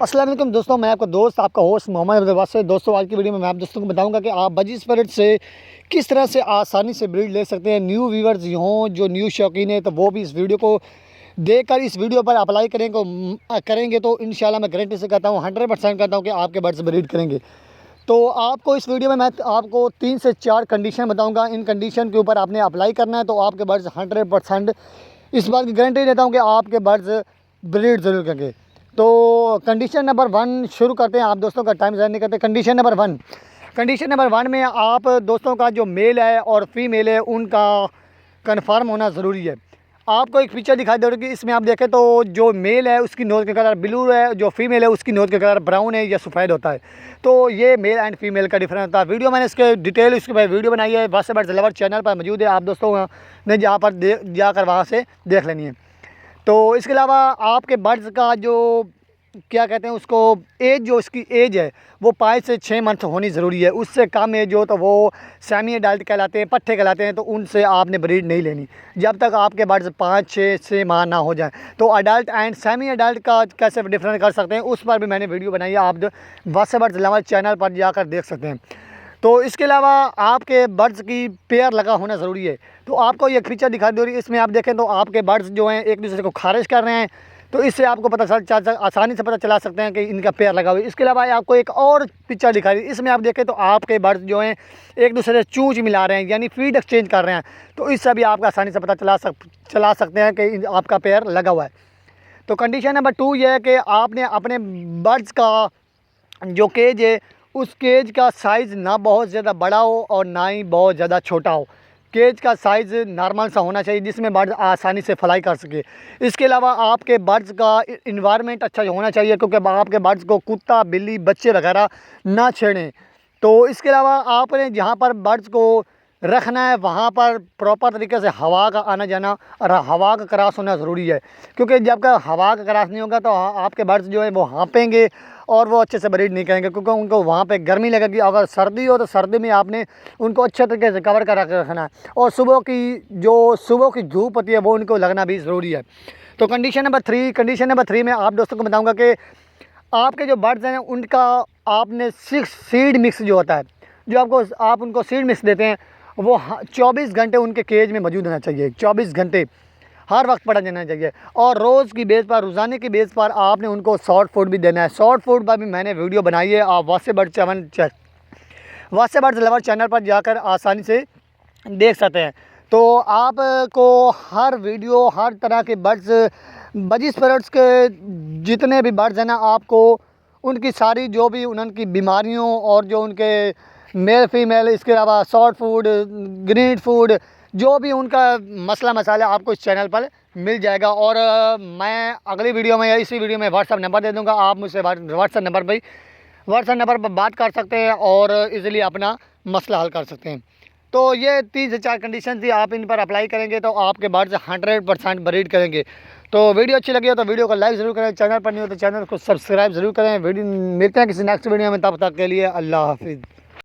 अस्सलाम वालेकुम दोस्तों, मैं आपका दोस्त आपका होस्ट मोहम्मद अब्दुल वासिफ। दोस्तों आज की वीडियो में मैं आप दोस्तों को बताऊंगा कि आप बजीज पैरेट से किस तरह से आसानी से ब्रीड ले सकते हैं। न्यू व्यूवर्स हों जो न्यू शौकीन है तो वो भी इस वीडियो को देखकर इस वीडियो पर अप्लाई करेंगे तो इंशाल्लाह मैं गारंटी से कहता हूँ 100% कहता हूँ कि आपके बर्ड्स ब्रीड करेंगे। तो आपको इस वीडियो में मैं आपको 3 से 4 कंडीशन बताऊँगा। इन कंडीशन के ऊपर आपने अप्लाई करना है तो आपके बर्ड्स 100% इस बात की गारंटी देता हूँ कि आपके बर्ड्स ब्रीड ज़रूर करेंगे। तो कंडीशन नंबर 1 शुरू करते हैं। आप दोस्तों का टाइम ज़ाया नहीं करते। कंडीशन नंबर 1 में आप दोस्तों का जो मेल है और फीमेल है उनका कंफर्म होना ज़रूरी है। आपको एक पिक्चर दिखाई दे रही है, इसमें आप देखें तो जो मेल है उसकी नोज़ का कलर ब्लू है, जो फीमेल है उसकी नोज़ का कलर ब्राउन है या सफ़ेद होता है। तो ये मेल एंड फीमेल का डिफरेंस होता है। वीडियो मैंने इसके डिटेल इसके बाद वीडियो बनाई है, वासे बर्ड्स लवर चैनल पर मौजूद है। आप दोस्तों ने जहाँ पर जाकर वहाँ से देख लेनी है। तो इसके अलावा आपके बर्ड्स का जो क्या कहते हैं उसको एज, जो इसकी एज है वो 5 से 6 मंथ होनी ज़रूरी है। उससे कम एज हो तो वो सेमी अडल्ट कहलाते हैं, पट्ठे कहलाते हैं। तो उनसे आपने ब्रीड नहीं लेनी जब तक आपके बर्ड्स 5-6 माह ना हो जाए। तो अडल्ट एंड सेमी अडल्ट का कैसे डिफरेंस कर सकते हैं उस पर भी मैंने वीडियो बनाई है, आप वासे बर्ड्स लवर चैनल पर जाकर देख सकते हैं। तो इसके अलावा आपके बर्ड्स की पेयर लगा होना ज़रूरी है। तो आपको ये पिक्चर दिखाई दे रही है, इसमें आप देखें तो आपके बर्ड्स जो हैं एक दूसरे को खारिज कर रहे हैं। तो इससे आपको आसानी से पता चला सकते हैं कि इनका पेयर लगा हुआ है। इसके अलावा आपको एक और पिक्चर दिखा रही है, इसमें आप देखें तो आपके बर्ड्स जो हैं एक दूसरे से चूंच मिला रहे हैं, यानी फीड एक्सचेंज कर रहे हैं। तो इससे भी आपका आसानी से पता चला सकते हैं कि आपका पेयर लगा हुआ है। तो कंडीशन नंबर 2 ये है कि आपने अपने बर्ड्स का जो केज है उस केज का साइज़ ना बहुत ज़्यादा बड़ा हो और ना ही बहुत ज़्यादा छोटा हो। केज का साइज़ नॉर्मल सा होना चाहिए जिसमें बर्ड्स आसानी से फ्लाई कर सके। इसके अलावा आपके बर्ड्स का इन्वायरमेंट अच्छा होना चाहिए क्योंकि आपके बर्ड्स को कुत्ता बिल्ली बच्चे वगैरह ना छेड़ें। तो इसके अलावा आपने जहाँ पर बर्ड्स को रखना है वहाँ पर प्रॉपर तरीके से हवा का आना जाना और हवा का क्रॉस होना ज़रूरी है, क्योंकि जब तक हवा का क्रॉस नहीं होगा तो आपके बर्ड्स जो है वो हाँपेंगे और वो अच्छे से ब्रीड नहीं करेंगे, क्योंकि उनको वहाँ पे गर्मी लगेगी। अगर सर्दी हो तो सर्दी में आपने उनको अच्छे तरीके से कवर कर रखना है और सुबह की धूप होती है वो उनको लगना भी ज़रूरी है। तो कंडीशन नंबर 3 में आप दोस्तों को बताऊँगा कि आपके जो बर्ड्स हैं उनका आपने सीड मिक्स जो होता है, जो आप उनको सीड मिक्स देते हैं वो 24 घंटे उनके केज में मौजूद होना चाहिए। 24 घंटे हर वक्त पड़ा जाना चाहिए और रोज़ाना की बेस पर आपने उनको सॉफ्ट फूड भी देना है। सॉफ्ट फूड पर भी मैंने वीडियो बनाई है, आप वासे बर्ड्स लवर चैनल पर जाकर आसानी से देख सकते हैं। तो आपको हर वीडियो हर तरह के बजीज पैरेट्स के जितने भी बर्ड्स हैं ना, आपको उनकी सारी जो भी उनकी बीमारियों और जो उनके मेल फीमेल, इसके अलावा सॉफ्ट फूड ग्रीन फूड जो भी उनका मसला मसाला आपको इस चैनल पर मिल जाएगा। और मैं अगली वीडियो में या इसी वीडियो में व्हाट्सअप नंबर दे दूंगा, आप मुझसे व्हाट्सअप नंबर पर बात कर सकते हैं और इजीली अपना मसला हल कर सकते हैं। तो ये 3 से 4 कंडीशन थी, आप इन पर अप्लाई करेंगे तो आपके बर्ड्स 100% ब्रीड करेंगे। तो वीडियो अच्छी लगी हो तो वीडियो को लाइक ज़रूर करें, चैनल पर नहीं हो तो चैनल को सब्सक्राइब ज़रूर करें। वीडियो मिलते हैं किसी नेक्स्ट वीडियो में, तब तक के लिए अल्लाह हाफिज़।